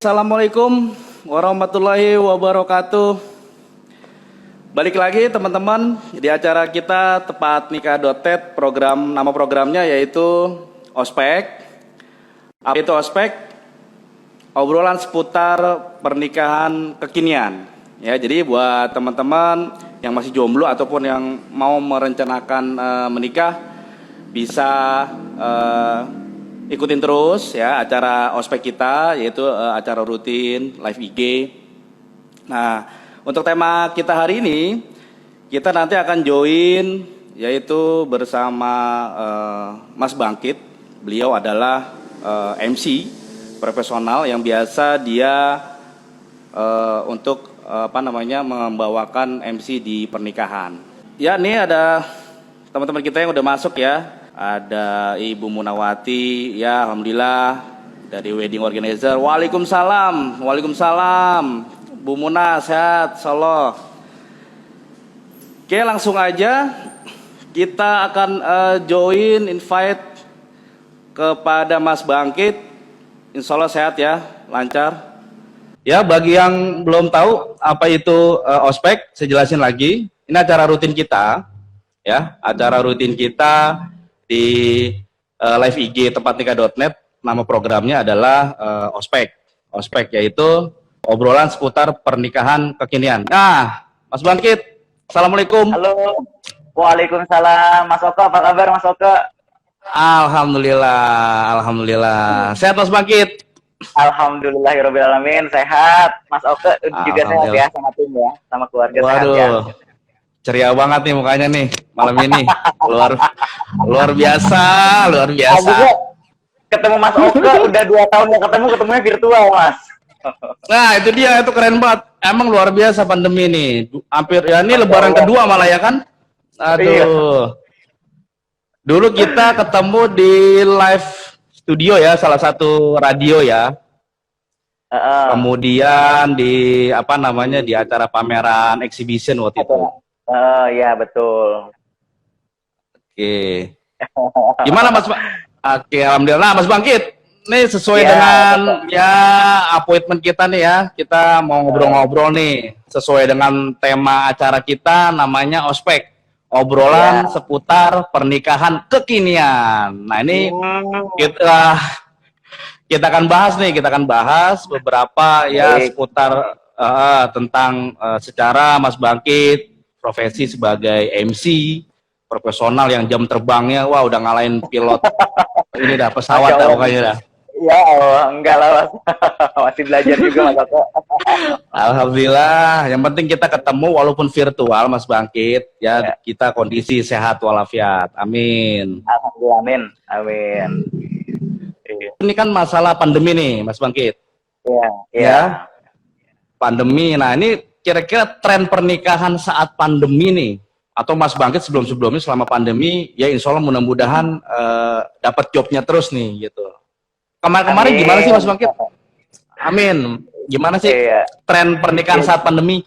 Assalamualaikum warahmatullahi wabarakatuh. Balik lagi teman-teman di acara kita Tepat Nikah.ted. Nama programnya yaitu Ospek. Apa itu Ospek? Obrolan seputar pernikahan kekinian. Ya, jadi buat teman-teman yang masih jomblo ataupun yang mau merencanakan menikah bisa ikutin terus ya acara ospek kita, yaitu acara rutin live IG. Nah, untuk tema kita hari ini, kita nanti akan join yaitu bersama Mas Bangkit. Beliau adalah MC profesional yang biasa dia untuk membawakan MC di pernikahan. Ya, ini ada teman-teman kita yang udah masuk ya. Ada Ibu Munawati, ya alhamdulillah dari wedding organizer. Waalaikumsalam, waalaikumsalam. Bu Muna sehat, insyaallah. Oke, langsung aja kita akan join invite kepada Mas Bangkit. Insyaallah sehat ya, lancar. Ya, bagi yang belum tahu apa itu ospek, saya jelasin lagi. Ini acara rutin kita, ya, acara rutin kita di live IG Tepat Nikah.net. Nama programnya adalah Ospek. Ospek yaitu obrolan seputar pernikahan kekinian. Nah, Mas Bangkit, assalamualaikum. Halo, waalaikumsalam. Mas Oka, apa kabar Mas Oka? Alhamdulillah, alhamdulillah. Sehat Mas Bangkit? Alhamdulillahirobbilalamin, sehat. Mas Oka juga sehat ya, sama tim ya, sama keluarga. Waduh, sehat ya. Ceria banget nih mukanya nih malam ini. luar biasa, luar biasa. Juga ketemu Mas Oka udah 2 tahun ya ketemunya virtual Mas. Nah itu dia, itu keren banget. Emang luar biasa pandemi nih. Hampir ya, ini lebaran kedua malah ya kan. Aduh. Iya. Dulu kita ketemu di live studio ya, salah satu radio ya. Kemudian di di acara pameran exhibition waktu itu. Ya betul. Oke. Gimana Mas? Oke, alhamdulillah Mas Bangkit. Nih sesuai dengan ya appointment kita nih ya. Kita mau ngobrol-ngobrol nih sesuai dengan tema acara kita, namanya Ospek. Obrolan seputar pernikahan kekinian. Nah, ini kita akan bahas nih, kita akan bahas beberapa ya seputar tentang secara Mas Bangkit profesi sebagai MC profesional yang jam terbangnya wah udah ngalahin pilot ini dah pesawat dah pokoknya dah. Ya Allah, enggak lah Mas. Masih belajar juga Mas Oka. Alhamdulillah, yang penting kita ketemu walaupun virtual Mas Bangkit ya, kita kondisi sehat walafiat. Amin. Alhamdulillah, amin. Amin. Ini kan masalah pandemi nih Mas Bangkit. Iya, ya. Pandemi. Nah, ini kira-kira tren pernikahan saat pandemi nih, atau Mas Bangkit sebelum-sebelumnya selama pandemi, ya insya Allah mudah-mudahan dapat jobnya terus nih gitu. Kemarin gimana sih Mas Bangkit? Amin. Gimana sih tren pernikahan saat pandemi?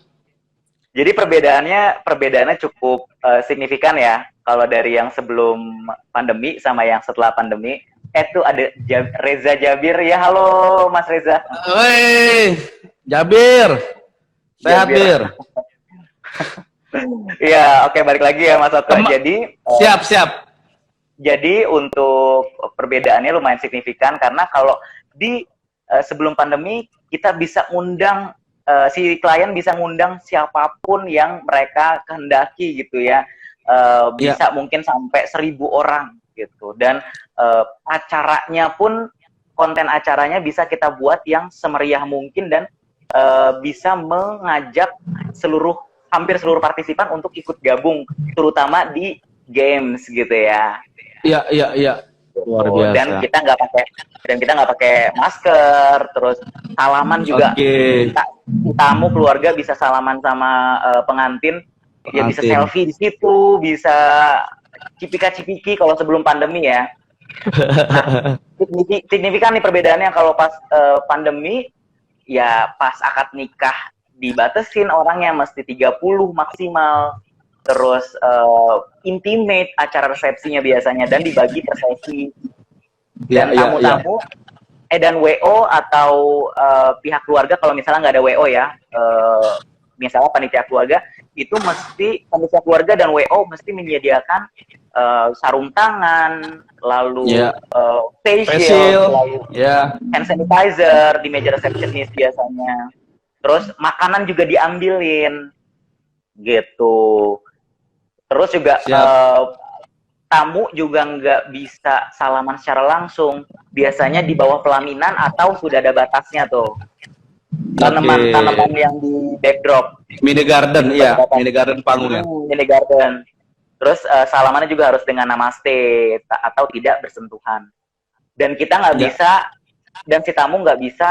Jadi perbedaannya cukup signifikan ya. Kalau dari yang sebelum pandemi sama yang setelah pandemi. Itu ada Reza Jabir ya. Halo Mas Reza. Woi, Jabir. Sehat Bir. Iya, oke, balik lagi ya Mas Oka. Jadi siap. Jadi untuk perbedaannya lumayan signifikan karena kalau di sebelum pandemi kita bisa undang si klien bisa ngundang siapapun yang mereka kehendaki gitu ya. Bisa mungkin sampai 1.000 orang gitu, dan acaranya pun konten acaranya bisa kita buat yang semeriah mungkin dan bisa mengajak hampir seluruh partisipan untuk ikut gabung, terutama di games gitu ya. Iya. Luar biasa. Dan kita nggak pakai masker, terus salaman juga. Tamu keluarga bisa salaman sama pengantin. Ya bisa selfie di situ, bisa cipika-cipiki kalau sebelum pandemi ya. Nah, signifikan nih perbedaannya. Kalau pas pandemi ya pas akad nikah dibatasin orangnya mesti 30 maksimal. Terus intimate acara resepsinya biasanya dan dibagi per sesi. Dan tamu-tamu dan WO atau pihak keluarga kalau misalnya nggak ada WO ya, misalnya panitia keluarga itu mesti panitia keluarga dan WO mesti menyediakan sarung tangan, lalu facial, lalu hand sanitizer di meja resepsionis biasanya. Terus makanan juga diambilin, gitu. Terus juga tamu juga nggak bisa salaman secara langsung. Biasanya di bawah pelaminan atau sudah ada batasnya tuh. Tanaman-tanaman yang di backdrop. Mini garden, mini garden panggungnya. Mini garden. Terus salamannya juga harus dengan namaste atau tidak bersentuhan. Dan kita nggak bisa, dan si tamu nggak bisa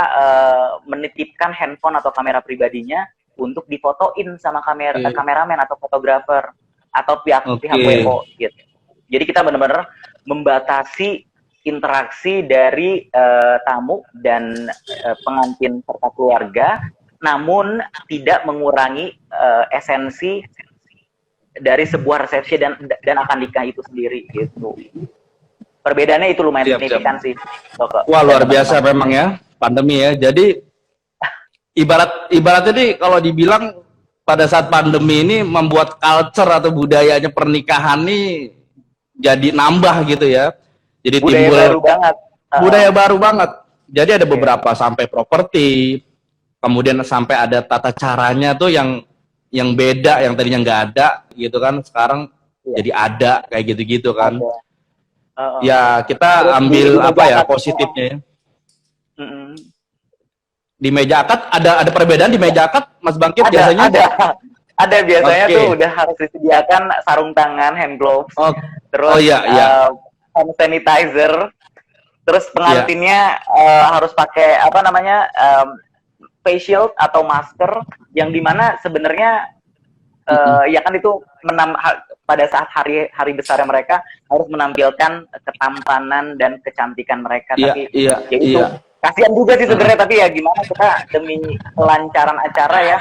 menitipkan handphone atau kamera pribadinya untuk difotoin sama kameramen atau fotografer atau pihak WO gitu. Jadi kita benar-benar membatasi interaksi dari tamu dan pengantin serta keluarga, namun tidak mengurangi esensi dari sebuah resepsi dan akad nikah itu sendiri gitu. Perbedaannya itu lumayan signifikan sih. Wah, luar biasa memang ya pandemi ya. Jadi ibaratnya nih kalau dibilang pada saat pandemi ini membuat culture atau budayanya pernikahan nih jadi nambah gitu ya. Jadi budaya timbul baru banget. Budaya baru banget. Jadi ada beberapa sampai properti, kemudian sampai ada tata caranya tuh yang beda, yang tadinya nggak ada gitu kan, sekarang jadi ada kayak gitu-gitu kan. Ya kita ambil apa ya positifnya ya. Di meja akad ada perbedaan di meja akad, Mas Bangkit biasanya? Ada biasanya tuh udah harus disediakan sarung tangan, hand gloves, terus hand sanitizer, terus pengantinnya harus pakai apa namanya face shield atau masker, yang dimana sebenarnya ya kan itu pada saat hari besarnya mereka harus menampilkan ketampanan dan kecantikan mereka, tapi itu kasihan juga sih sebenarnya, tapi ya gimana, kita demi kelancaran acara ya.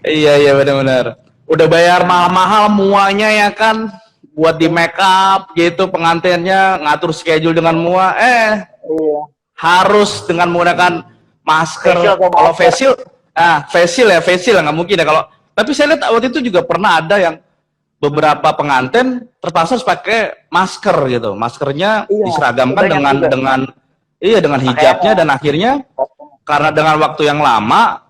Iya benar-benar. Udah bayar mahal-mahal muanya ya kan, buat di make up gitu, pengantinnya ngatur schedule dengan mua, harus dengan menggunakan masker. Kalau facial ya nggak mungkin ya kalau. Tapi saya lihat waktu itu juga pernah ada yang beberapa pengantin terpaksa harus pakai masker gitu, maskernya diseragamkan dengan hijabnya, dan akhirnya karena dengan waktu yang lama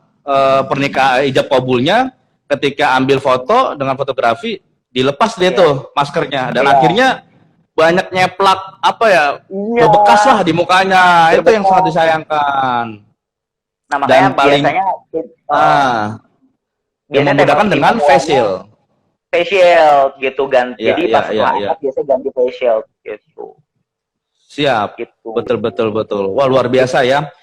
pernikahan hijab kabulnya, ketika ambil foto dengan fotografi dilepas dia tuh maskernya, dan akhirnya banyak nyeplak apa ya bekas lah di mukanya. Itu yang sangat disayangkan. Nah, makanya dan paling biasanya yang memudahkan dengan facial gitu, ganti. Jadi pas biasanya ganti facial gitu. Siap, gitu. Betul. Wah, luar biasa ya.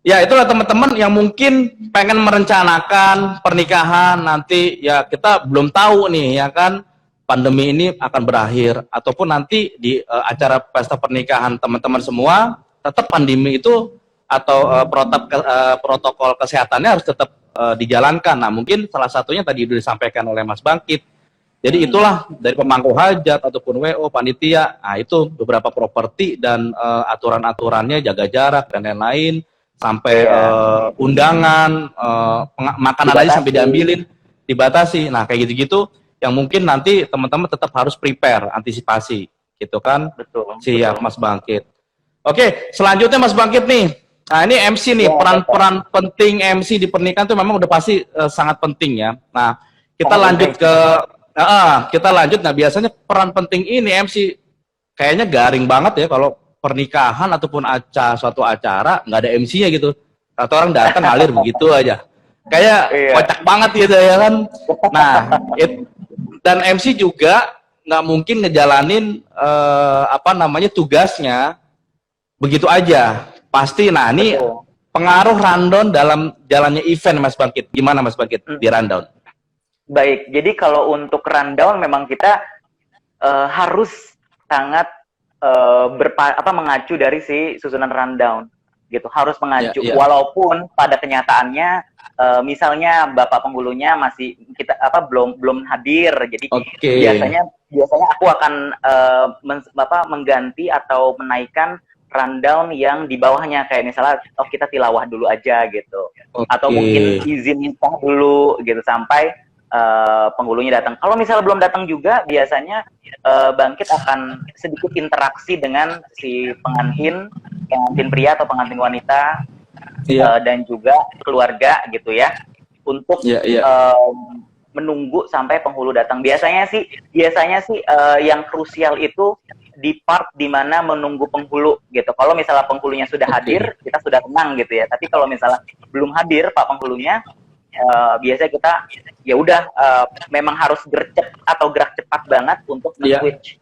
Ya, itulah teman-teman yang mungkin pengen merencanakan pernikahan nanti, ya kita belum tahu nih ya kan, pandemi ini akan berakhir, ataupun nanti di acara pesta pernikahan teman-teman semua, tetap pandemi itu atau protokol kesehatannya harus tetap dijalankan. Nah, mungkin salah satunya tadi sudah disampaikan oleh Mas Bangkit. Jadi itulah dari pemangku hajat ataupun WO, panitia, nah itu beberapa properti dan aturan-aturannya, jaga jarak dan lain-lain, sampai undangan, makanan aja sampai diambilin, dibatasi. Nah kayak gitu-gitu yang mungkin nanti teman-teman tetap harus prepare, antisipasi, gitu kan? Betul. Siap, Mas Bangkit. Oke, selanjutnya Mas Bangkit nih. Nah ini MC nih, peran-peran penting MC di pernikahan itu memang udah pasti sangat penting ya. Nah kita lanjut ke nah biasanya peran penting ini MC kayaknya garing banget ya kalau pernikahan ataupun suatu acara nggak ada MC-nya gitu, atau orang datang ngalir begitu aja, kayak kocak banget gitu ya kan. Nah dan MC juga nggak mungkin ngejalanin tugasnya begitu aja pasti. Nah ini pengaruh rundown dalam jalannya event, Mas Bangkit, gimana Mas Bangkit di rundown? Baik, jadi kalau untuk rundown memang kita harus sangat mengacu dari si susunan rundown gitu, harus mengacu. Walaupun pada kenyataannya misalnya bapak penghulunya masih belum hadir, jadi biasanya aku akan mengganti atau menaikkan rundown yang di bawahnya, kayak misalnya oh kita tilawah dulu aja gitu, atau mungkin izin minta dulu gitu sampai penghulunya datang. Kalau misalnya belum datang juga, biasanya Bangkit akan sedikit interaksi dengan si pengantin pria atau pengantin wanita, dan juga keluarga gitu ya, untuk menunggu sampai penghulu datang. Biasanya sih yang krusial itu di part dimana menunggu penghulu gitu. Kalau misalnya penghulunya sudah hadir, kita sudah tenang gitu ya. Tapi kalau misalnya belum hadir Pak penghulunya, biasanya kita ya udah memang harus gerak cepat banget untuk switch.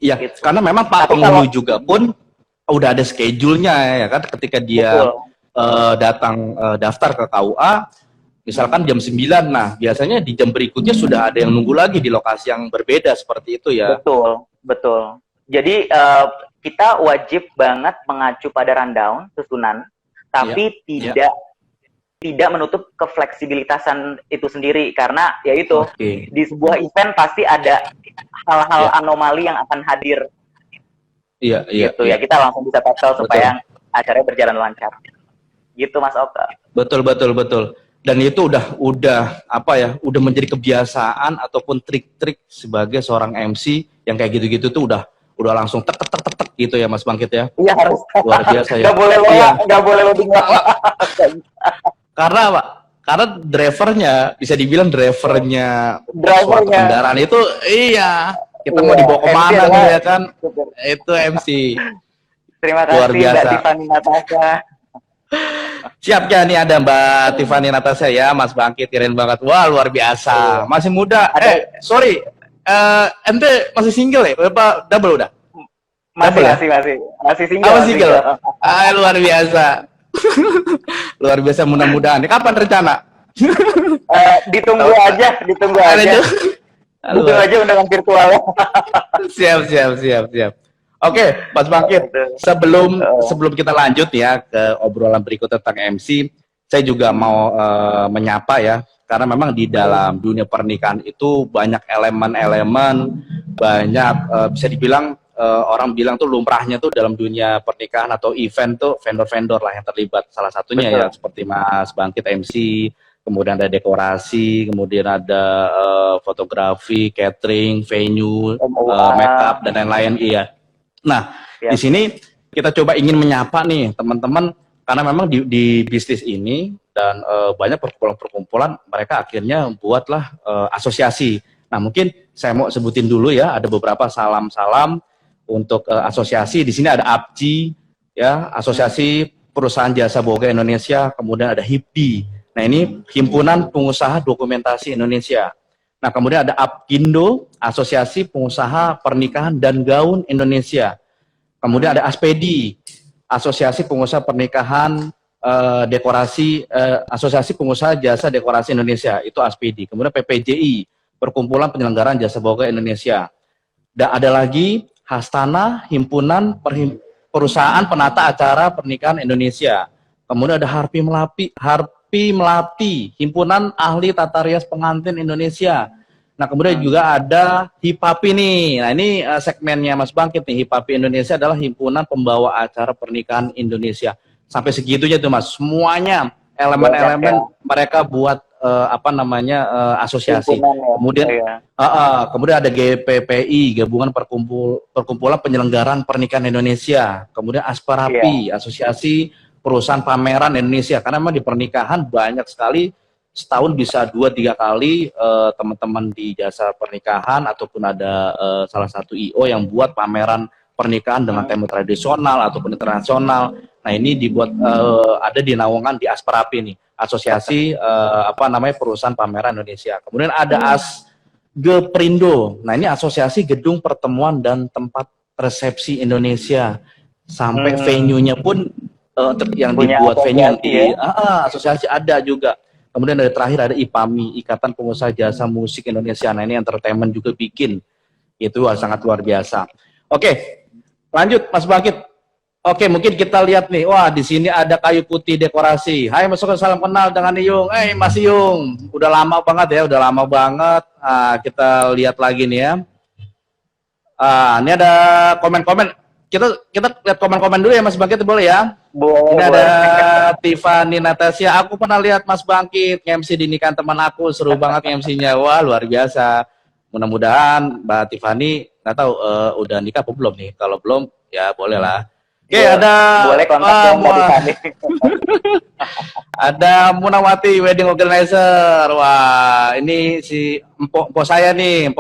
Iya, gitu. Karena memang Pak penghulu juga pun udah ada schedule-nya ya kan, ketika dia datang daftar ke KUA, misalkan jam 9, nah biasanya di jam berikutnya sudah ada yang nunggu lagi di lokasi yang berbeda seperti itu ya. Betul. Jadi kita wajib banget mengacu pada rundown susunan, tapi tidak menutup kefleksibilitasan itu sendiri, karena yaitu di sebuah event pasti ada hal-hal anomali yang akan hadir. Gitu ya, kita langsung bisa tackle supaya acaranya berjalan lancar. Gitu Mas Oka. Betul. Dan itu udah apa ya? Udah menjadi kebiasaan ataupun trik-trik sebagai seorang MC yang kayak gitu-gitu tuh udah langsung tek gitu ya Mas Bangkit ya. Iya, harus. Luar biasa ya. Nggak boleh loading. Karena drivernya, bisa dibilang drivernya suatu kendaraan itu, kita mau dibawa kemana nih ya kan, itu MC. Terima kasih Mbak Tiffany Natasha. Siap ya, nih ada Mbak Tiffany Natasha ya, Mas Bangkit, keren banget. Wah, luar biasa. Masih muda. Sorry, ente masih single ya? Apa double udah? Masih single. Masih single. Luar biasa. Luar biasa, mudah-mudahan. Kapan rencana? Ditunggu aja. Ditunggu aja undangan virtual. Siap. Oke, Mas Bangkit, sebelum kita lanjut ya ke obrolan berikut tentang MC, saya juga mau menyapa ya, karena memang di dalam dunia pernikahan itu banyak elemen-elemen, banyak bisa dibilang orang bilang tuh lumrahnya tuh dalam dunia pernikahan atau event tuh vendor-vendor lah yang terlibat. Salah satunya ya seperti Mas Bangkit MC, kemudian ada dekorasi, kemudian ada fotografi, catering, venue, makeup dan lain-lain. Iya. Nah, di sini kita coba ingin menyapa nih teman-teman, karena memang di bisnis ini dan banyak perkumpulan-perkumpulan, mereka akhirnya buatlah asosiasi. Nah, mungkin saya mau sebutin dulu ya, ada beberapa salam-salam untuk asosiasi. Di sini ada APJI, ya, Asosiasi Perusahaan Jasa Boga Indonesia, kemudian ada HIPDI. Nah, ini Himpunan Pengusaha Dokumentasi Indonesia. Nah, kemudian ada APKINDO, Asosiasi Pengusaha Pernikahan dan Gaun Indonesia. Kemudian ada ASPEDI, Asosiasi Pengusaha Pernikahan Dekorasi, Asosiasi Pengusaha Jasa Dekorasi Indonesia, itu ASPEDI. Kemudian PPJI, Perkumpulan Penyelenggaraan Jasa Boga Indonesia. Dan ada lagi Hastana, Himpunan Perusahaan Penata Acara Pernikahan Indonesia. Kemudian ada Harpi Melati, Himpunan Ahli Tata Rias Pengantin Indonesia. Nah, kemudian juga ada HIPAPI nih. Nah, ini segmennya Mas Bangkit nih. HIPAPI Indonesia adalah Himpunan Pembawa Acara Pernikahan Indonesia. Sampai segitunya tuh Mas. Semuanya elemen-elemen mereka buat asosiasi. Kemudian kemudian ada GPPI, Gabungan Perkumpulan Penyelenggaraan Pernikahan Indonesia. Kemudian Asparapi, Asosiasi Perusahaan Pameran Indonesia. Karena memang di pernikahan banyak sekali, setahun bisa 2-3 kali teman-teman di jasa pernikahan ataupun ada salah satu IO yang buat pameran pernikahan dengan tema tradisional ataupun internasional. Nah, ini dibuat ada di naungan di Asparapi nih, Asosiasi Perusahaan Pameran Indonesia. Kemudian ada ASGEPRINDO. Nah, ini Asosiasi Gedung Pertemuan dan Tempat Resepsi Indonesia. Sampai venue-nya pun yang dibuat venue yang asosiasi ada juga. Kemudian ada terakhir ada IPAMI, Ikatan Pengusaha Jasa Musik Indonesia. Nah, ini entertainment juga bikin. Itu sangat luar biasa. Oke, lanjut Mas Bangkit. Oke, mungkin kita lihat nih. Wah, di sini ada kayu putih dekorasi. Hai Mas Oka, salam kenal dengan Yung. Mas Yung, udah lama banget ya, udah lama banget. Kita lihat lagi nih ya. Ini ada komen-komen. kita lihat komen-komen dulu ya Mas Bangkit, boleh ya? Boleh, Ini ada boleh. Tiffany Natasha. Aku pernah lihat Mas Bangkit MC di nikahan teman aku, seru banget MC-nya. Wah, luar biasa. Mudah-mudahan Mbak Tiffany nggak tahu udah nikah apa belum nih. Kalau belum ya boleh lah. Oke, ada Boleh kontak yang Mbak Tiffany. ada Munawati Wedding Organizer. Wah, ini si empok saya nih,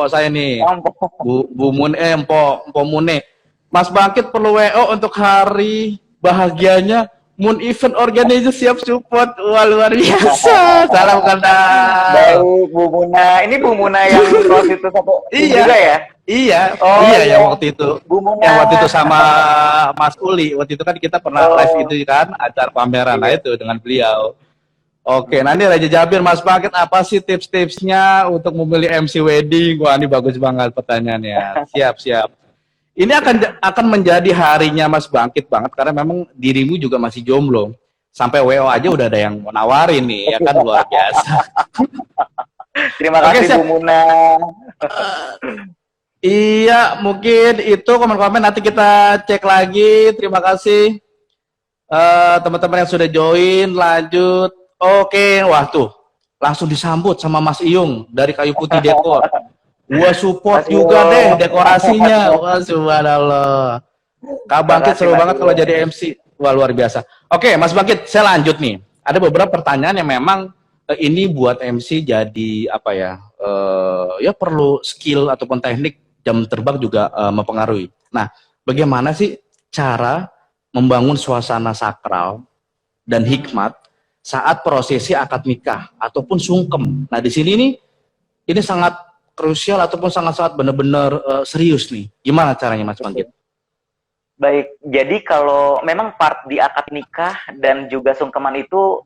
Bu Mun empok Mune. Mas Bangkit perlu WO untuk hari bahagianya Moon Event Organizer, siap support. Wah, luar biasa. Salam kenal. Baik, Bu Muna. Ini Bu Muna yang waktu itu satu juga ya? Iya, Oh, iya yang waktu itu. Bu Muna. Yang waktu itu sama Mas Uli. Waktu itu kan kita pernah live itu kan, acara pameran. Nah itu dengan beliau. Oke, nanti Raja Jabir, Mas Bangkit, apa sih tips-tipsnya untuk memilih MC wedding? Wah, ini bagus banget pertanyaannya. Siap. Ini akan menjadi harinya Mas Bangkit banget karena memang dirimu juga masih jomblo. Sampai WO aja udah ada yang mau nawarin nih, ya kan, luar biasa. Terima kasih Bu Muna. Iya, mungkin itu komen-komen nanti kita cek lagi. Terima kasih teman-teman yang sudah join. Lanjut. Oke, wah tuh langsung disambut sama Mas Iyung dari Kayu Putih Dekor. Gua support juga deh dekorasinya. Wah, subhanallah. Kak Bangkit seru banget kalau jadi MC. Wah, luar biasa. Oke, Mas Bangkit, saya lanjut nih. Ada beberapa pertanyaan yang memang ini buat MC jadi apa ya? Ya perlu skill ataupun teknik, jam terbang juga mempengaruhi. Nah, bagaimana sih cara membangun suasana sakral dan hikmat saat prosesi akad nikah ataupun sungkem? Nah, di sini nih ini sangat krusial ataupun sangat-sangat benar-benar serius nih. Gimana caranya Mas Bangkit? Baik, jadi kalau memang part di akad nikah dan juga sungkeman itu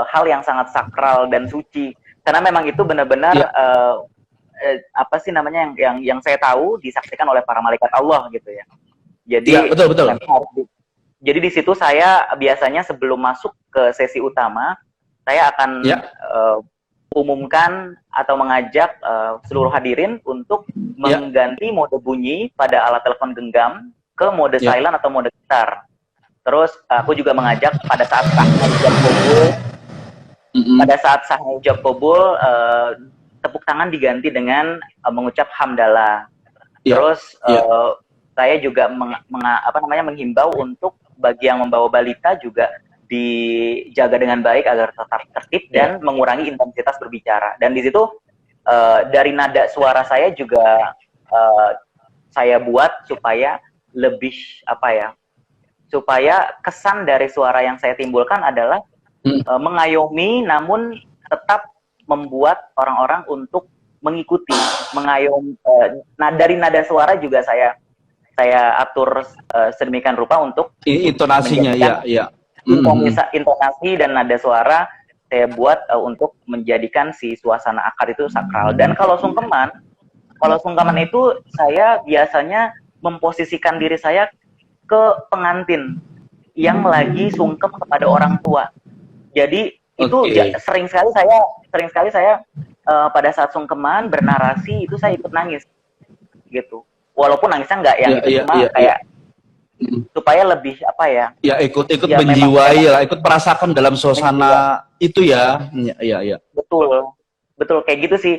hal yang sangat sakral dan suci. Karena memang itu benar-benar apa sih namanya yang saya tahu disaksikan oleh para malaikat Allah gitu ya. Jadi betul. Jadi di situ saya biasanya sebelum masuk ke sesi utama, saya akan umumkan atau mengajak seluruh hadirin untuk mengganti mode bunyi pada alat telepon genggam ke mode silent atau mode getar. Terus aku juga mengajak pada saat sahnya ijab kabul, tepuk tangan diganti dengan mengucap hamdalah. Terus saya juga menghimbau untuk bagi yang membawa balita juga dijaga dengan baik agar tetap tertib dan mengurangi intensitas berbicara. Dan di situ dari nada suara saya juga saya buat supaya lebih supaya kesan dari suara yang saya timbulkan adalah mengayomi, namun tetap membuat orang-orang untuk mengikuti, mengayomi. Dari nada suara juga saya atur sedemikian rupa untuk intonasinya, intonasi dan nada suara saya buat untuk menjadikan si suasana akad itu sakral. Dan kalau sungkeman itu saya biasanya memposisikan diri saya ke pengantin yang lagi sungkem kepada orang tua. Jadi itu sering sekali saya pada saat sungkeman bernarasi itu saya ikut nangis gitu. Walaupun nangisnya nggak yang kayak supaya lebih ikut menjiwai lah, ikut merasakan dalam suasana itu ya. Iya. Betul kayak gitu sih.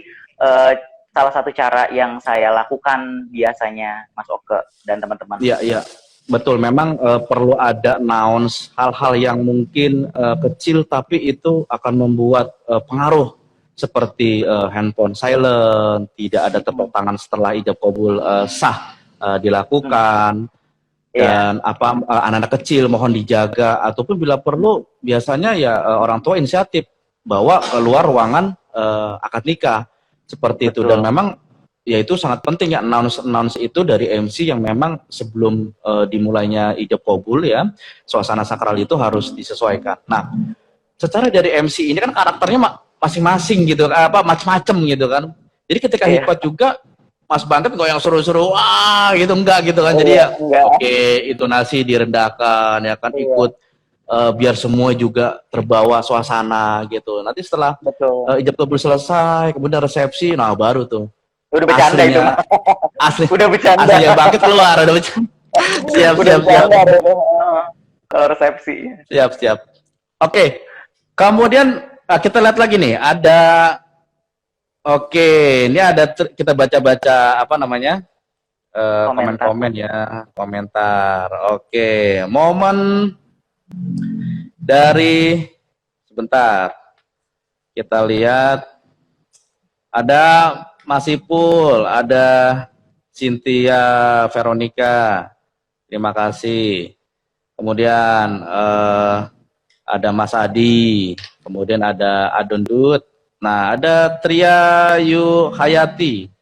Salah satu cara yang saya lakukan biasanya, Mas Oke dan teman-teman. Iya. Betul, memang perlu ada announce hal-hal yang mungkin kecil tapi itu akan membuat pengaruh seperti handphone silent, tidak ada tepuk tangan setelah ijab kabul sah dilakukan. Dan anak-anak kecil mohon dijaga, ataupun bila perlu biasanya orang tua inisiatif bawa keluar ruangan akad nikah seperti itu. Dan memang itu sangat penting announce itu dari MC yang memang sebelum dimulainya ijab kabul suasana sakral itu harus disesuaikan. Nah, secara dari MC ini kan karakternya masing-masing gitu, macam-macam gitu kan. Jadi ketika hikmat juga Mas Bangkit kok yang seru-seru, wah gitu enggak gitu kan. Jadi intonasi direndahkan ikut biar semua juga terbawa suasana gitu. Nanti setelah ijab kabul selesai, kemudian resepsi, nah baru tuh udah bercanda itu. Asli. Udah bercanda. Aslinya Bangkit keluar, udah bercanda. Siap, Udah siap, siap. standar itu. Kalau resepsi. Siap, siap. Oke. Kemudian kita lihat lagi nih, oke, ini ada kita baca-baca apa namanya? Komentar. Komen-komen ya, komentar. Oke, momen dari sebentar. Kita lihat ada Mas Ipul, ada Cynthia Veronica. Terima kasih. Kemudian ada Mas Adi, kemudian ada Adondut. Nah, ada Tria Yu Hayati.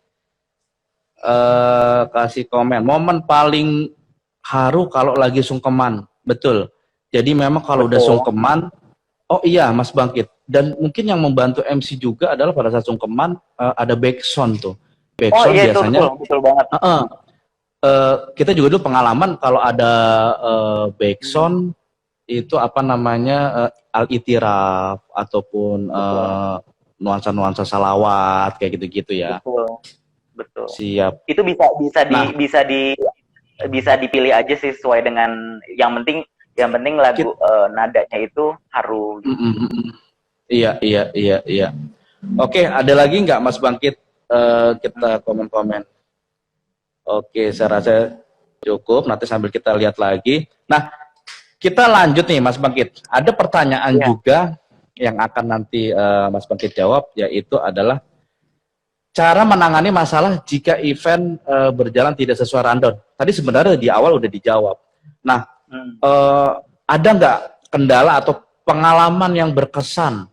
Kasih komen. Momen paling haru kalau lagi sungkeman. Betul. Jadi memang kalau udah sungkeman, oh iya Mas Bangkit. Dan mungkin yang membantu MC juga adalah pada saat sungkeman ada backsound tuh. Backsound Iya, itu biasanya betul banget. kita juga dulu pengalaman kalau ada backsound itu apa namanya al-itiraf ataupun nuansa-nuansa salawat kayak gitu-gitu ya. Betul. Siap. Itu bisa dipilih aja sih sesuai dengan yang penting lagu nadanya itu haru. Iya. Oke, ada lagi nggak Mas Bangkit? Kita komen-komen. Oke, saya rasa cukup. Nanti sambil kita lihat lagi. Nah, kita lanjut nih Mas Bangkit. Ada pertanyaan juga yang akan nanti Mas Bangkit jawab, yaitu adalah cara menangani masalah jika event berjalan tidak sesuai rundown. Tadi sebenarnya di awal udah dijawab. Nah, ada nggak kendala atau pengalaman yang berkesan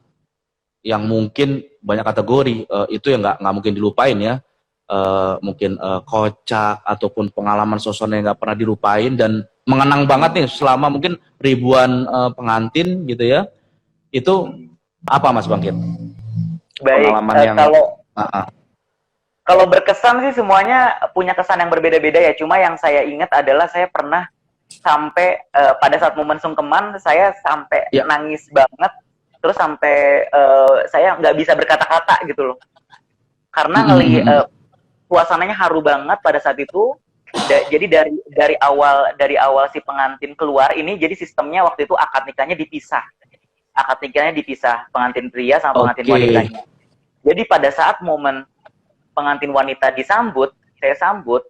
yang mungkin banyak kategori itu yang nggak mungkin dilupain ya, mungkin kocak ataupun pengalaman suasana yang nggak pernah dilupain dan mengenang banget nih selama mungkin ribuan pengantin gitu ya, itu apa Mas Bangkit? Baik, pengalaman yang kalau berkesan sih semuanya punya kesan yang berbeda-beda ya. Cuma yang saya ingat adalah saya pernah sampai pada saat momen sungkeman saya sampai nangis banget, terus sampai saya nggak bisa berkata-kata gitu loh, karena suasananya haru banget pada saat itu. Jadi dari awal si pengantin keluar ini, jadi sistemnya waktu itu akad nikahnya dipisah, pengantin pria sama pengantin wanitanya. Jadi pada saat momen pengantin wanita saya sambut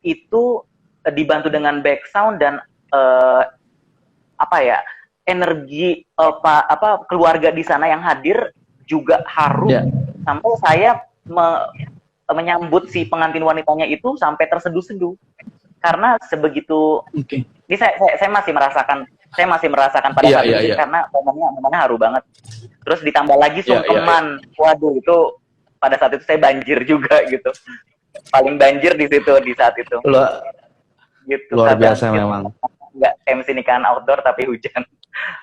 itu dibantu dengan back sound dan energi keluarga di sana yang hadir juga haru sampai saya menyambut si pengantin wanitanya itu sampai terseduh-seduh karena sebegitu. Ini saya masih merasakan pada saat itu karena momennya haru banget. Terus ditambah lagi sungkeman, waduh itu pada saat itu saya banjir juga gitu, paling banjir di saat itu. Gitu. Luar biasa memang. Nggak MC nikahan outdoor tapi hujan.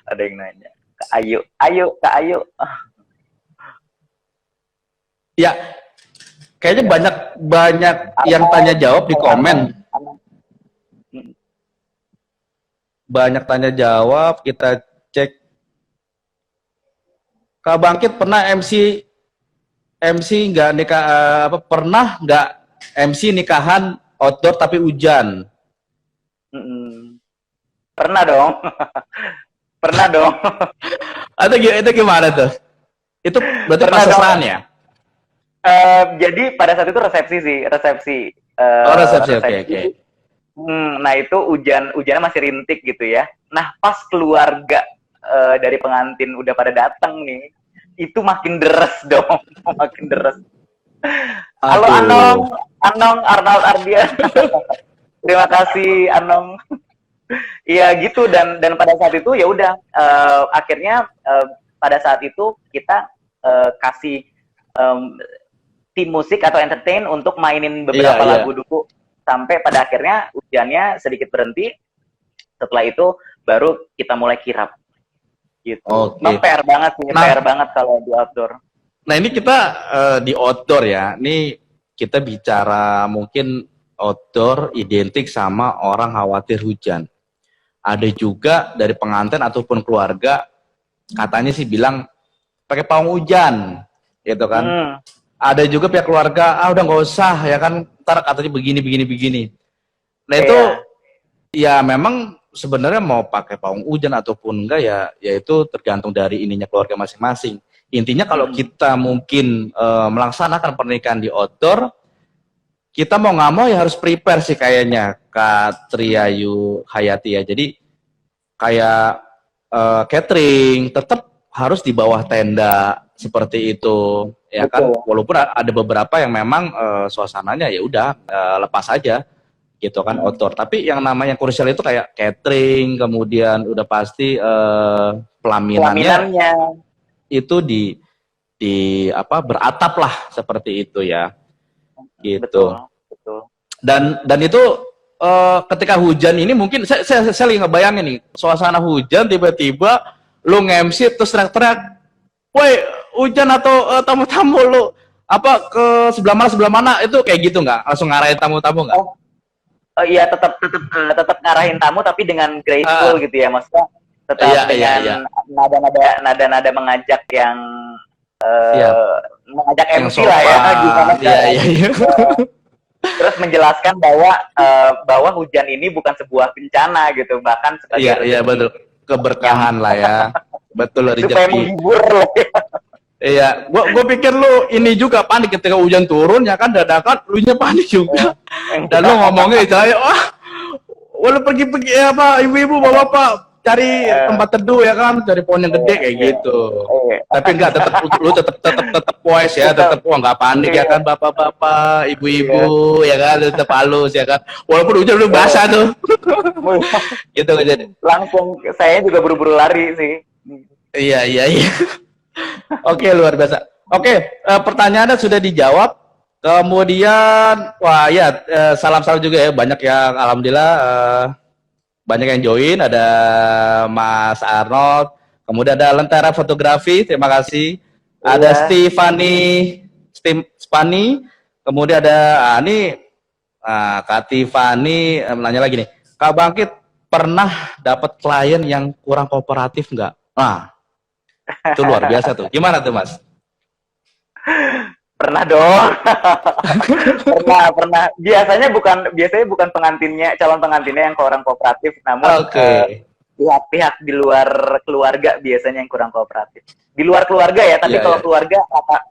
Ada yang nanya, Kak Ayu. Ya, kayaknya banyak yang tanya jawab di komen. Banyak tanya jawab, kita cek. Kak Bangkit pernah MC nggak nikah pernah nggak MC nikahan outdoor tapi hujan? Pernah dong. Pernah dong. Itu gimana tuh? Itu berarti pasesan ya? Jadi pada saat itu resepsi. Oke. Nah itu hujannya masih rintik gitu ya. Nah pas keluarga dari pengantin udah pada datang nih, itu makin deres dong, makin deres. Halo Anong Arnold Ardian. Terima kasih Anong. Iya gitu, dan pada saat itu ya udah akhirnya pada saat itu kita kasih tim musik atau entertain untuk mainin beberapa lagu dulu sampai pada akhirnya hujannya sedikit berhenti. Setelah itu baru kita mulai kirap. Gitu. PR banget sih, PR banget kalau di outdoor. Nah ini kita di outdoor ya. Ini kita bicara mungkin outdoor identik sama orang khawatir hujan. Ada juga dari pengantin ataupun keluarga katanya sih bilang pakai pawang hujan, gitu kan. Ada juga pihak keluarga udah nggak usah ya kan, ntar katanya begini. Nah itu ya memang sebenarnya mau pakai pawang hujan ataupun enggak ya itu tergantung dari ininya keluarga masing-masing. Intinya kalau kita mungkin melaksanakan pernikahan di outdoor, kita mau nggak mau ya harus prepare sih kayaknya Kak Triayu Hayati ya. Jadi kayak catering tetap harus di bawah tenda seperti itu ya kan. Betul. Walaupun ada beberapa yang memang suasananya ya udah lepas aja gitu kan outdoor. Tapi yang namanya krusial itu kayak catering, kemudian udah pasti pelaminannya itu di apa beratap lah seperti itu ya. Gitu. Betul. Dan itu ketika hujan ini mungkin saya lagi ngebayangin nih suasana hujan tiba-tiba lu nge-MC terus teriak-teriak, "Woi, hujan atau tamu-tamu lu apa ke sebelah mana itu kayak gitu nggak? Langsung ngarahin tamu-tamu nggak?" Iya, tetap ngarahin tamu tapi dengan graceful gitu ya, maksudnya tetap dengan nada-nada mengajak yang mengajak yang MC lah ya, gimana terus menjelaskan bahwa hujan ini bukan sebuah bencana gitu, bahkan sebagai iya betul, keberkahan lah ya. Betul, rezeki. Supaya menghibur loh ya. Iya, gua pikir lu ini juga panik ketika hujan turun ya kan, dadakan lu nya panik juga. Dan lu ngomongnya istilahnya, lu pergi apa ibu-ibu bapak-bapak cari tempat teduh ya kan, cari pohon yang gede kayak gitu. Tapi enggak, tetap wise ya, tetap nggak panik ya kan, bapak-bapak, ibu-ibu ya kan, tetap halus ya kan. Walaupun hujan lu basah tuh. Gitu jadi. Langsung saya juga buru-buru lari sih. Iya. Oke, luar biasa. Oke, pertanyaannya sudah dijawab. Kemudian, wah ya, salam-salam juga ya, banyak yang alhamdulillah banyak yang join. Ada Mas Arnold, kemudian ada Lentera Fotografi, terima kasih. Ada Stefani, kemudian ada Kak Tiffany menanya lagi nih, Kak Bangkit pernah dapat klien yang kurang kooperatif nggak? Nah, itu luar biasa tuh. Gimana tuh, Mas? Pernah dong. pernah. Biasanya bukan calon pengantinnya yang kurang kooperatif, namun pihak-pihak di luar keluarga biasanya yang kurang kooperatif. Di luar keluarga ya, tapi kalau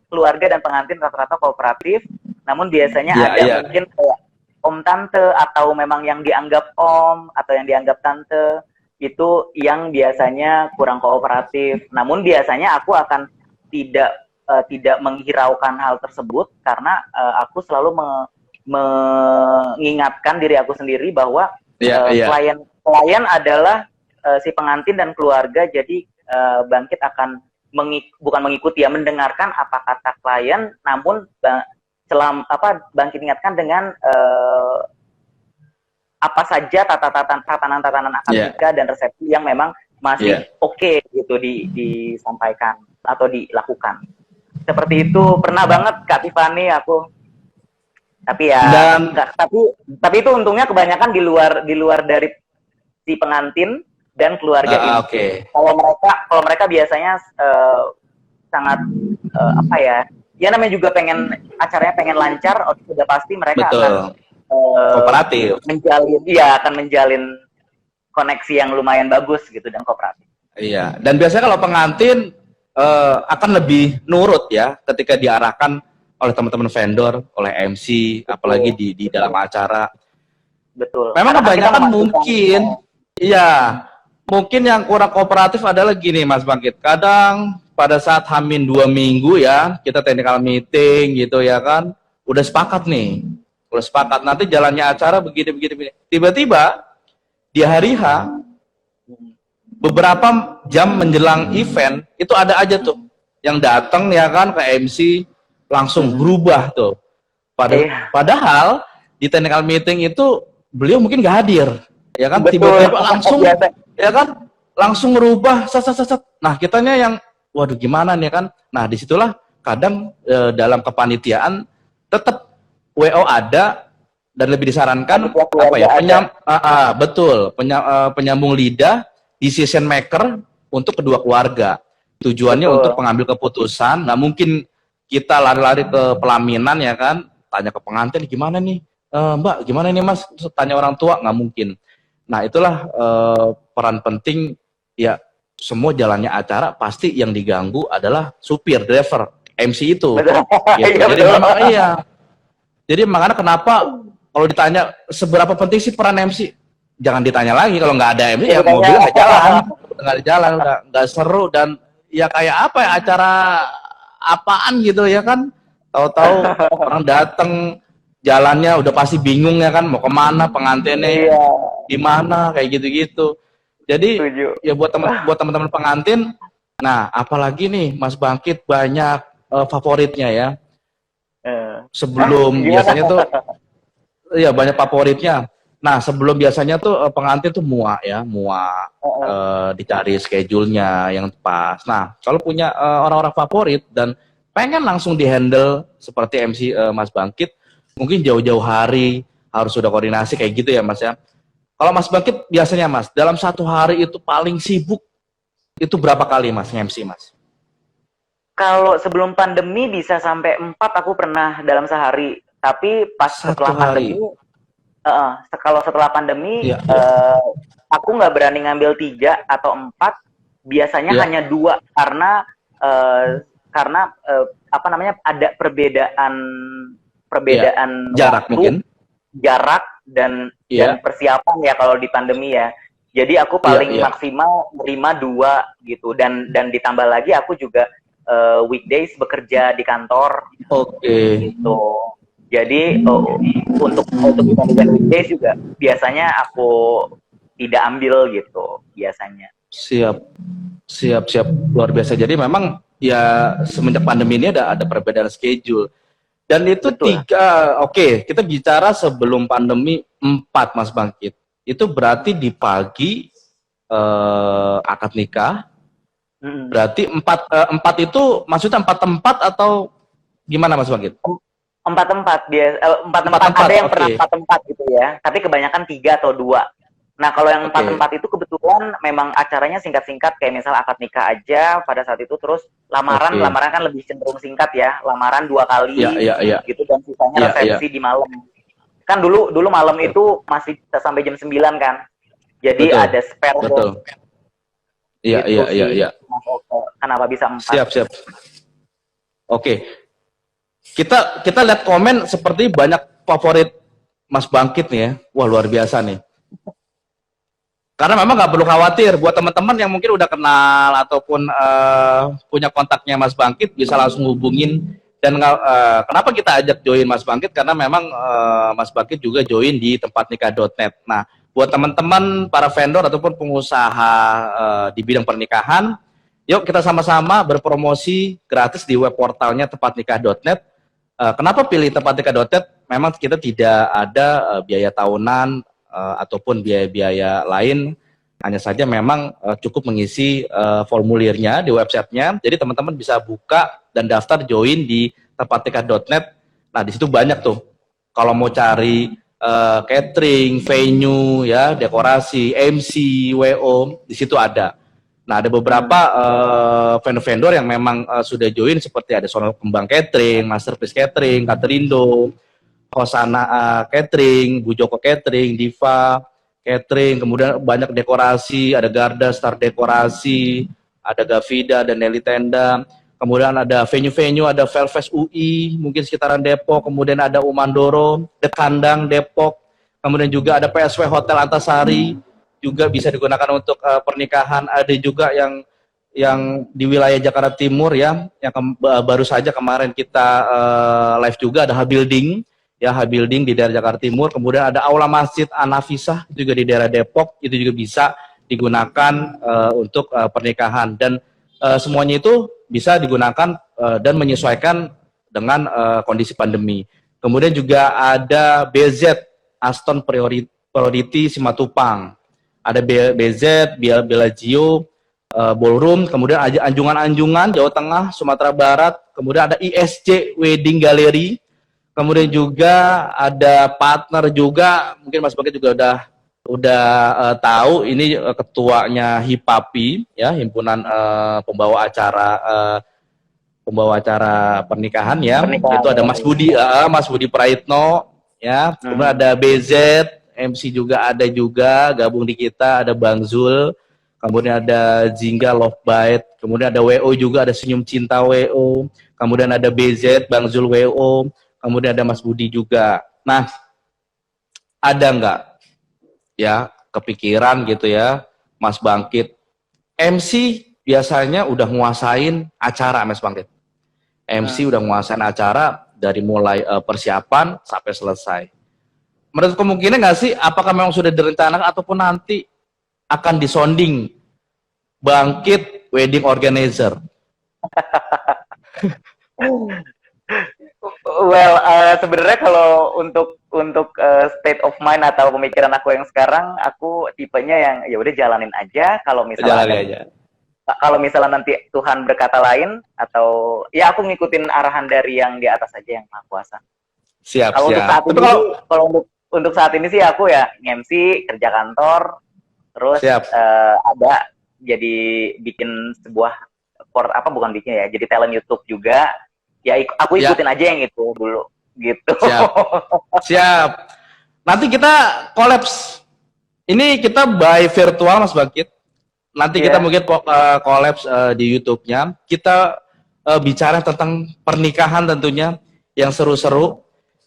keluarga dan pengantin rata-rata kooperatif, namun biasanya ada mungkin kayak om tante atau memang yang dianggap om atau yang dianggap tante itu yang biasanya kurang kooperatif. Namun biasanya aku akan tidak menghiraukan hal tersebut karena aku selalu mengingatkan diri aku sendiri bahwa klien adalah si pengantin dan keluarga. Jadi Bangkit akan bukan mengikuti ya, mendengarkan apa kata klien, namun Bangkit ingatkan dengan apa saja tatanan akad nikah dan resepsi yang memang masih oke gitu disampaikan atau dilakukan. Seperti itu pernah banget Kak Tiffany aku. Tapi ya tapi itu untungnya kebanyakan di luar dari si pengantin dan keluarga ini. Kalau mereka biasanya sangat apa ya namanya juga acaranya pengen lancar, sudah pasti mereka akan kooperatif, akan menjalin koneksi yang lumayan bagus gitu dan kooperatif. Iya, dan biasanya kalau pengantin akan lebih nurut ya ketika diarahkan oleh teman-teman vendor, oleh MC, apalagi di dalam acara. Betul. Memang kebanyakan mungkin yang kurang kooperatif adalah gini Mas Bangkit. Kadang pada saat Hamin 2 minggu ya, kita technical meeting gitu ya kan, udah sepakat nanti jalannya acara begini. Tiba-tiba di hari H, beberapa jam menjelang event, itu ada aja tuh yang datang ya kan ke MC langsung berubah tuh. Padahal di technical meeting itu beliau mungkin nggak hadir, ya kan? Tiba-tiba langsung, ya kan? Langsung merubah, Nah kitanya yang, waduh gimana nih kan? Nah disitulah kadang dalam kepanitiaan tetap WO ada dan lebih disarankan penyambung lidah, decision maker untuk kedua keluarga. Tujuannya untuk pengambil keputusan. Nggak mungkin kita lari-lari ke pelaminan ya kan, tanya ke pengantin gimana nih, Mbak gimana nih Mas, terus tanya orang tua, nggak mungkin. Nah itulah peran penting ya, semua jalannya acara pasti yang diganggu adalah supir, driver, MC itu. Betul. Gitu. Iya Jadi betul. memang iya. Jadi makanya kenapa kalau ditanya seberapa penting sih peran MC? Jangan ditanya lagi, kalau nggak ada MC Ya, ya makanya. mobilnya nggak jalan, nggak jalan, udah nggak seru dan ya kayak apa ya, acara apaan gitu ya kan? Tahu-tahu orang datang jalannya udah pasti bingung ya kan, mau kemana pengantinnya Iya, di mana kayak gitu-gitu. Jadi setuju. ya buat teman-teman pengantin, nah apalagi nih Mas Bangkit banyak favoritnya ya. Eh. Sebelum Gimana? biasanya tuh ya banyak favoritnya. Nah, sebelum biasanya tuh pengantin tuh muak ya, muak dicari schedule-nya yang pas. Nah, kalau punya orang-orang favorit dan pengen langsung dihandle seperti MC Mas Bangkit, mungkin jauh-jauh hari harus sudah koordinasi kayak gitu ya Mas ya. Kalau Mas Bangkit biasanya Mas, dalam satu hari itu paling sibuk itu berapa kali Mas MC Mas? Kalau sebelum pandemi bisa sampai 4 aku pernah dalam sehari. Tapi pas Satu setelah pandemi, hari. kalau setelah pandemi, Iya, iya. aku nggak berani ngambil 3 atau 4. Biasanya Iya, hanya 2 karena apa namanya, ada perbedaan iya. perbedaan Jarak waktu, mungkin. jarak dan Iya, persiapan ya kalau di pandemi ya. Jadi aku iya, paling iya. maksimal menerima 2 gitu, dan ditambah lagi aku juga weekdays bekerja di kantor Oke. gitu. Jadi untuk event weekdays juga biasanya aku tidak ambil gitu biasanya. Siap, siap, siap, luar biasa. Jadi memang ya semenjak pandemi ini ada perbedaan schedule. Dan itu Betul. oke, kita bicara sebelum pandemi 4 Mas Bangkit. Itu berarti di pagi akad nikah. Berarti 4 itu maksudnya 4 tempat atau gimana Mas Bangkit? 4 tempat dia, 4 4 tempat, tempat, ada yang pernah oke. 4 tempat gitu ya. Tapi kebanyakan 3 atau 2. Nah, kalau yang 4 Oke, tempat itu kebetulan memang acaranya singkat-singkat, kayak misal akad nikah aja pada saat itu, terus lamaran oke. lamaran kan lebih cenderung singkat ya, lamaran 2 Ya, kali ya, ya. gitu, dan sisanya Ya, ya. resepsi di malam. Kan dulu malam itu masih bisa sampai jam 9 kan. Jadi Betul, ada spare betul. Iya, gitu iya, iya, sih. iya. Kenapa bisa 4? Siap, siap. Oke. Kita lihat komen seperti banyak favorit Mas Bangkit nih ya. Wah, luar biasa nih. Karena memang nggak perlu khawatir buat teman-teman yang mungkin udah kenal ataupun punya kontaknya Mas Bangkit bisa langsung hubungin. Dan kenapa kita ajak join Mas Bangkit, karena memang Mas Bangkit juga join di tempatnikah.net. Nah, buat teman-teman para vendor ataupun pengusaha di bidang pernikahan, yuk kita sama-sama berpromosi gratis di web portalnya tempatnikah.net. Kenapa pilih tempatnikah.net? Memang kita tidak ada biaya tahunan ataupun biaya-biaya lain, hanya saja memang cukup mengisi formulirnya di websitenya. Jadi teman-teman bisa buka dan daftar join di tempatnikah.net. Nah, di situ banyak tuh. Kalau mau cari catering, venue, ya, dekorasi, MC, WO, di situ ada. Nah, ada beberapa vendor-vendor yang memang sudah join, seperti ada Sono Kembang Catering, Masterpiece Catering, Katerindo, Hosana Catering, Bu Joko Catering, Diva Catering, kemudian banyak dekorasi, ada Garda Star Dekorasi, ada Gavida dan Nelly Tenda, kemudian ada venue-venue, ada Velvet UI, mungkin sekitaran Depok, kemudian ada Umandoro, The Kandang Depok, kemudian juga ada PSW Hotel Antasari, juga bisa digunakan untuk pernikahan. Ada juga yang di wilayah Jakarta Timur ya, yang baru saja kemarin kita live juga, ada Habuilding ya, Habuilding di daerah Jakarta Timur. Kemudian ada Aula Masjid An-Nafisah juga di daerah Depok, itu juga bisa digunakan untuk pernikahan, dan semuanya itu bisa digunakan dan menyesuaikan dengan kondisi pandemi. Kemudian juga ada BZ Aston Priority Simatupang, ada BZ, Bellagio, Ballroom, kemudian Anjungan-Anjungan, Jawa Tengah, Sumatera Barat, kemudian ada ISC Wedding Gallery, kemudian juga ada partner juga, mungkin Mas Bangkit juga udah tahu, ini ketuanya HIPAPI, ya, himpunan pembawa acara pernikahan ya. Itu ada Mas Budi Praitno, ya, kemudian ada BZ, MC juga ada juga gabung di kita, ada Bang Zul, kemudian ada Jingga Love Bite, kemudian ada WO juga, ada Senyum Cinta WO, kemudian ada BZ, Bang Zul WO, kemudian ada Mas Budi juga. Nah, ada nggak ya kepikiran gitu ya, Mas Bangkit, MC biasanya udah nguasain acara, Mas Bangkit. MC udah nguasain acara dari mulai persiapan sampai selesai. Menurut kemungkinan nggak sih, apakah memang sudah direncanakan ataupun nanti akan disonding Bangkit wedding organizer? Well, sebenarnya kalau untuk state of mind atau pemikiran aku yang sekarang, aku tipenya yang ya udah jalanin aja. Kalau misalnya kalau misalnya nanti Tuhan berkata lain, atau ya aku ngikutin arahan dari yang di atas aja, yang Maha Kuasa. Siap, Kalau siap. untuk saat ini, kalau untuk saat ini sih aku ya MC, kerja kantor, terus ada jadi bikin sebuah bukan bikin ya, jadi talent YouTube juga. Ya aku ikutin aja yang itu dulu gitu. Siap. Siap. Nanti kita kolaps. Ini kita by virtual, Mas Bangkit. Nanti kita mungkin kolaps di YouTube-nya. Kita bicara tentang pernikahan tentunya yang seru-seru,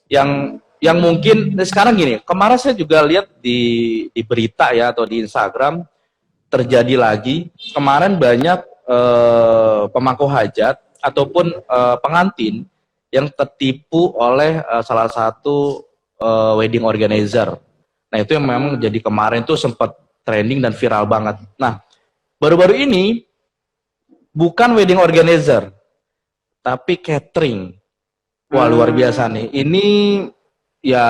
yang mungkin sekarang gini. Kemarin saya juga lihat di berita ya, atau di Instagram terjadi lagi. Kemarin banyak pemangku hajat ataupun pengantin yang tertipu oleh salah satu wedding organizer. Nah, itu yang memang jadi kemarin tuh sempat trending dan viral banget. Nah, baru-baru ini bukan wedding organizer, tapi catering. Wah, luar biasa nih. Ini ya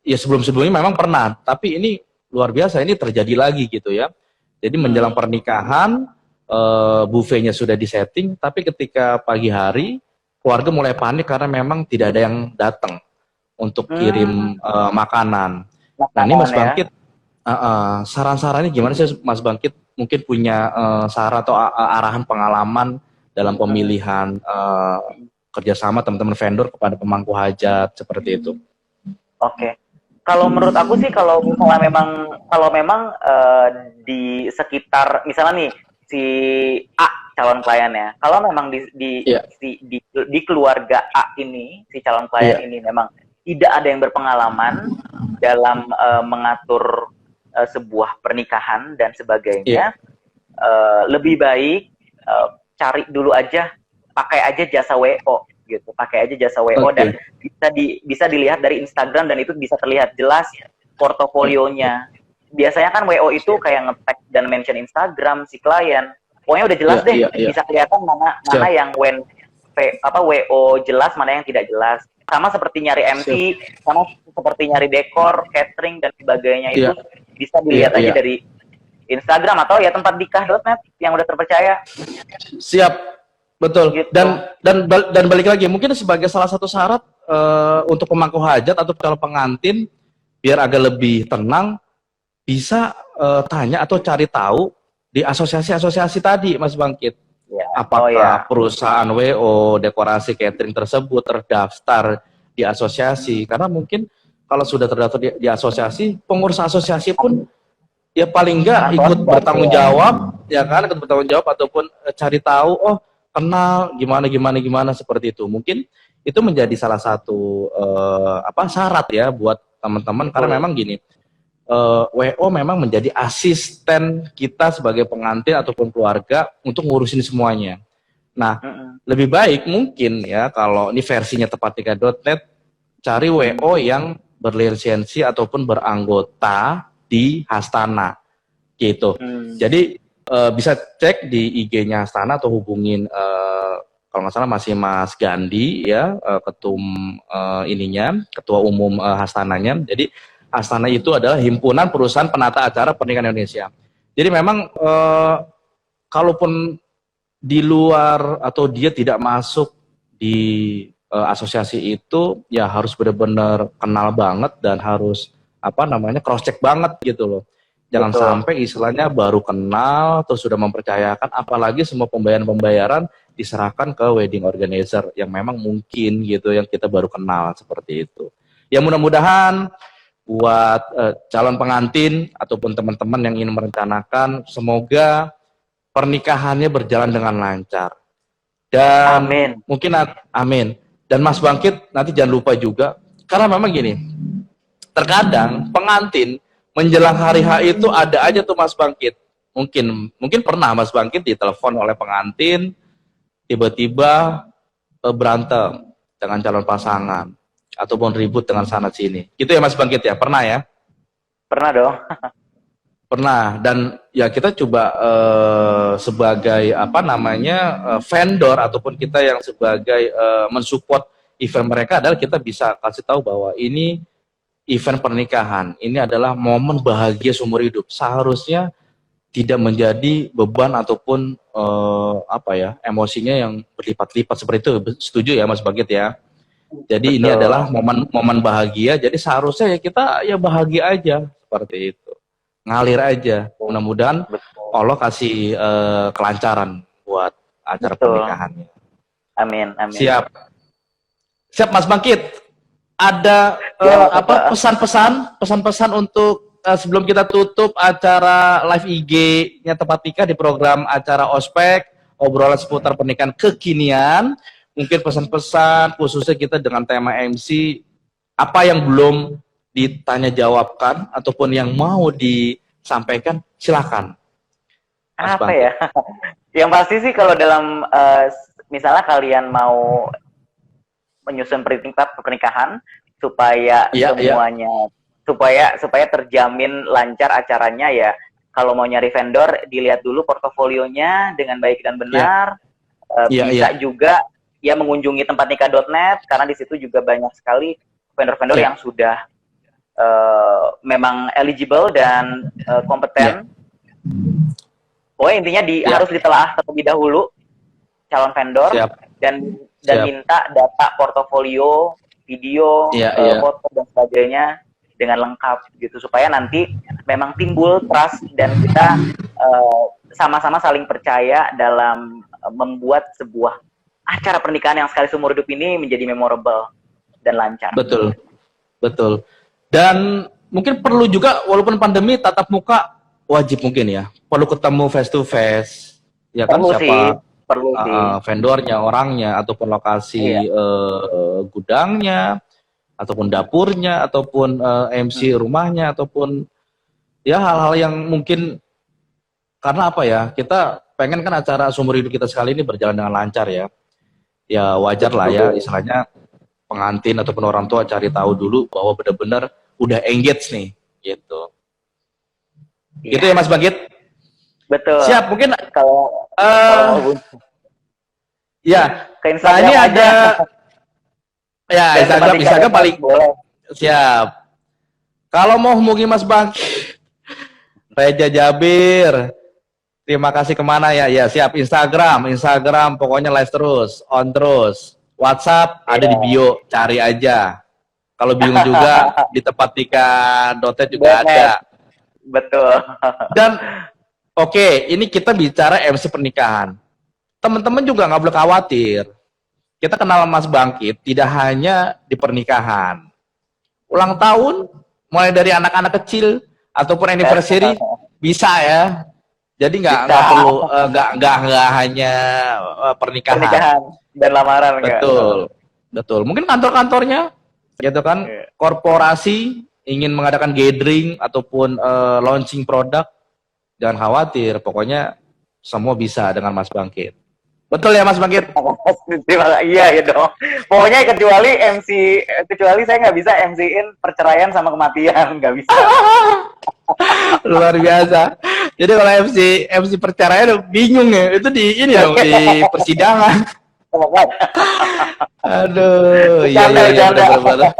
sebelum-sebelumnya memang pernah, tapi ini luar biasa, ini terjadi lagi gitu ya. Jadi menjelang pernikahan, buffetnya sudah disetting, tapi ketika pagi hari keluarga mulai panik karena memang tidak ada yang datang untuk kirim makanan. Nah, ini Mas Bangkit, saran-sarannya gimana sih Mas Bangkit? Mungkin punya saran atau arahan pengalaman dalam pemilihan kerjasama teman-teman vendor kepada pemangku hajat seperti itu. Oke. Kalau menurut aku sih, kalau memang di sekitar, misalnya nih si A calon kliennya, kalau memang di keluarga A ini, si calon klien ini memang tidak ada yang berpengalaman dalam mengatur sebuah pernikahan dan sebagainya, lebih baik cari dulu aja, pakai aja jasa WO gitu, pakai aja jasa WO dan bisa dilihat dari Instagram, dan itu bisa terlihat jelas portofolionya. Biasanya kan WO itu kayak nge-tag dan mention Instagram si klien, pokoknya udah jelas deh, bisa kelihatan mana yang WO jelas, mana yang tidak jelas. Sama seperti nyari MC, sama seperti nyari dekor, catering dan sebagainya, itu bisa dilihat aja dari Instagram atau ya tempat nikah.net yang udah terpercaya. Siap. Betul. Gitu. Dan balik lagi, mungkin sebagai salah satu syarat untuk pemangku hajat atau calon pengantin biar agak lebih tenang, bisa tanya atau cari tahu di asosiasi-asosiasi tadi, Mas Bangkit. Apakah perusahaan WO, dekorasi catering tersebut terdaftar di asosiasi? Karena mungkin kalau sudah terdaftar di asosiasi, pengurus asosiasi pun ya paling enggak ikut bertanggung jawab, ya kan, ikut bertanggung jawab ataupun cari tahu, kenal gimana seperti itu. Mungkin itu menjadi salah satu syarat ya buat teman-teman, karena memang gini, WO memang menjadi asisten kita sebagai pengantin ataupun keluarga untuk ngurusin semuanya. Nah, lebih baik mungkin ya kalau ini versinya tepatika.net, cari WO yang berlisensi ataupun beranggota di Hastana gitu. Jadi bisa cek di IG-nya Hastana atau hubungin kalau nggak salah masih Mas Gandhi ya, ketua umum Hastananya. Jadi Hastana itu adalah himpunan perusahaan penata acara pernikahan Indonesia. Jadi memang kalaupun di luar atau dia tidak masuk di asosiasi itu, ya harus benar-benar kenal banget dan harus cross check banget gitu loh. Jangan sampai istilahnya baru kenal terus sudah mempercayakan, apalagi semua pembayaran diserahkan ke wedding organizer yang memang mungkin gitu, yang kita baru kenal seperti itu. Ya mudah-mudahan buat calon pengantin ataupun teman-teman yang ingin merencanakan, semoga pernikahannya berjalan dengan lancar. Dan Amin. mungkin amin. Dan Mas Bangkit nanti jangan lupa juga, karena memang gini, terkadang pengantin menjelang hari H itu ada aja tuh Mas Bangkit. Mungkin pernah Mas Bangkit ditelepon oleh pengantin, tiba-tiba berantem dengan calon pasangan ataupun ribut dengan sana sini. Gitu ya Mas Bangkit ya? Pernah ya? Pernah dong. Pernah. Dan ya kita coba sebagai apa namanya vendor ataupun kita yang sebagai mensupport event mereka adalah kita bisa kasih tahu bahwa ini event pernikahan. Ini adalah momen bahagia seumur hidup. Seharusnya tidak menjadi beban ataupun apa ya, emosinya yang berlipat-lipat seperti itu. Setuju ya Mas Bagit ya? Jadi ini adalah momen bahagia. Jadi seharusnya ya kita ya bahagia aja seperti itu. Ngalir aja. Mudah-mudahan Allah kasih kelancaran buat acara pernikahannya. Amin, amin. Siap Mas Bangkit. Ada apa pesan-pesan untuk sebelum kita tutup acara live IG-nya Tematika di program acara Ospek, obrolan seputar pernikahan kekinian. Mungkin pesan-pesan khususnya kita dengan tema MC, apa yang belum ditanya jawabkan ataupun yang mau disampaikan, silakan. Apa ya? Yang pasti sih kalau dalam misalnya kalian mau menyusun pernikahan supaya semuanya supaya terjamin lancar acaranya ya. Kalau mau nyari vendor, dilihat dulu portofolionya dengan baik dan benar. Bisa juga ya mengunjungi tempatnikah.net karena di situ juga banyak sekali vendor-vendor yang sudah memang eligible dan kompeten. Pokoknya intinya harus ditelaah terlebih dahulu calon vendor dan minta data portofolio, video, foto dan sebagainya dengan lengkap gitu supaya nanti memang timbul trust dan kita sama-sama saling percaya dalam membuat sebuah acara pernikahan yang sekali seumur hidup ini menjadi memorable dan lancar. Betul, betul. Dan mungkin perlu juga walaupun pandemi tatap muka wajib mungkin ya, perlu ketemu face to face, ya kan perlu vendornya, orangnya, ataupun lokasi gudangnya, ataupun dapurnya, ataupun MC rumahnya, ataupun ya hal-hal yang mungkin karena apa ya, kita pengen kan acara seumur hidup kita sekali ini berjalan dengan lancar ya. Ya wajar lah ya, istilahnya pengantin ataupun orang tua cari tahu dulu bahwa benar-benar udah engage nih, gitu. Gitu ya Mas Bagit? Betul. Siap, mungkin kalau ya, ke Instagram ini ada ya Instagram paling boleh. Siap. Kalau mau hubungi Mas Bagit, Reja Jabir, terima kasih kemana ya? Ya siap, Instagram pokoknya live terus, on terus. WhatsApp ada di bio, cari aja. Kalau bingung juga di tematika.net juga ada. Betul. Dan ini kita bicara MC pernikahan. Teman-teman juga nggak boleh khawatir. Kita kenal Mas Bangkit tidak hanya di pernikahan. Ulang tahun, mulai dari anak-anak kecil ataupun anniversary bisa ya. Jadi nggak perlu nggak hanya pernikahan dan lamaran. Betul. Mungkin kantor-kantornya, gitu kan, korporasi ingin mengadakan gathering ataupun launching produk, jangan khawatir. Pokoknya semua bisa dengan Mas Bangkit. Betul ya Mas Bangkit? Iya dong. Pokoknya kecuali saya nggak bisa MC-in perceraian sama kematian, nggak bisa. Luar biasa. Jadi kalau MC perceraian bingung ya. Itu di di persidangan. Aduh, iya benar.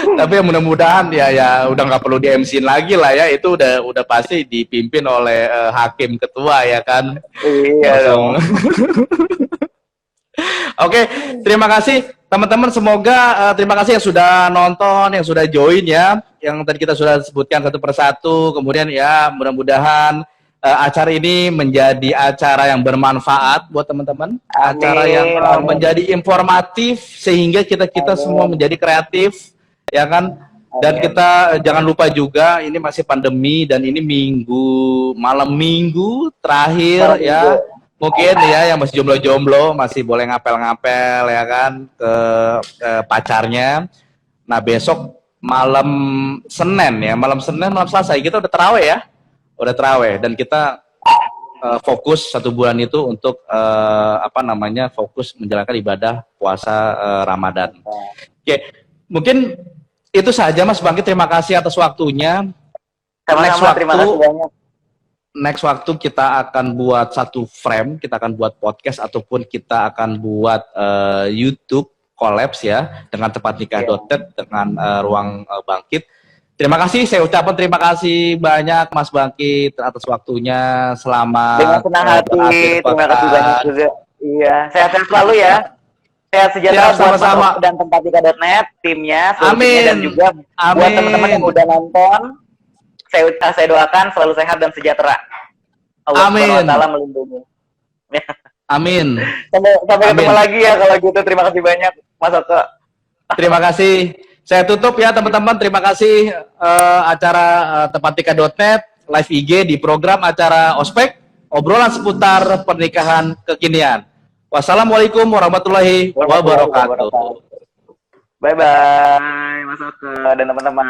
Tapi ya mudah-mudahan ya udah nggak perlu di MC-in lagi lah ya, itu udah pasti dipimpin oleh hakim ketua ya kan. Iya dong. Oke, terima kasih teman-teman, semoga terima kasih yang sudah nonton, yang sudah join ya, yang tadi kita sudah sebutkan satu persatu, kemudian ya mudah-mudahan acara ini menjadi acara yang bermanfaat buat teman-teman, acara yang menjadi informatif sehingga kita semua menjadi kreatif ya kan? Dan kita jangan lupa juga ini masih pandemi dan ini malam minggu terakhir ya. Mungkin ya yang masih jomblo-jomblo masih boleh ngapel-ngapel ya kan ke pacarnya. Nah, besok malam Senin ya, malam Selasa kita udah terawih ya. Udah terawih dan kita fokus 1 bulan itu untuk fokus menjalankan ibadah puasa Ramadan. Oke, mungkin itu saja Mas Bangkit, terima kasih atas waktunya. Sama-sama, terima kasih banyak. Next waktu kita akan buat satu frame, kita akan buat podcast ataupun kita akan buat YouTube collabs ya dengan Tepat Nikah.net dengan Ruang Bangkit. Terima kasih, saya ucapkan terima kasih banyak Mas Bangkit atas waktunya. Selamat dengan senang hati, terima kasih banyak juga. Iya, sehat-sehat selalu ya. Sehat sejahtera buat sama dan Tempatnikah.net, timnya, timnya dan juga buat teman-teman yang udah nonton. Saya doakan selalu sehat dan sejahtera. Allah SWT melindungi. Amin. Sampai ketemu lagi ya kalau gitu. Terima kasih banyak Mas Oke. Terima kasih. Saya tutup ya teman-teman. Terima kasih acara Tempatnikah.net live IG di program acara Ospek, obrolan seputar pernikahan kekinian. Wassalamualaikum warahmatullahi wabarakatuh. Bye bye Mas Oke dan teman-teman.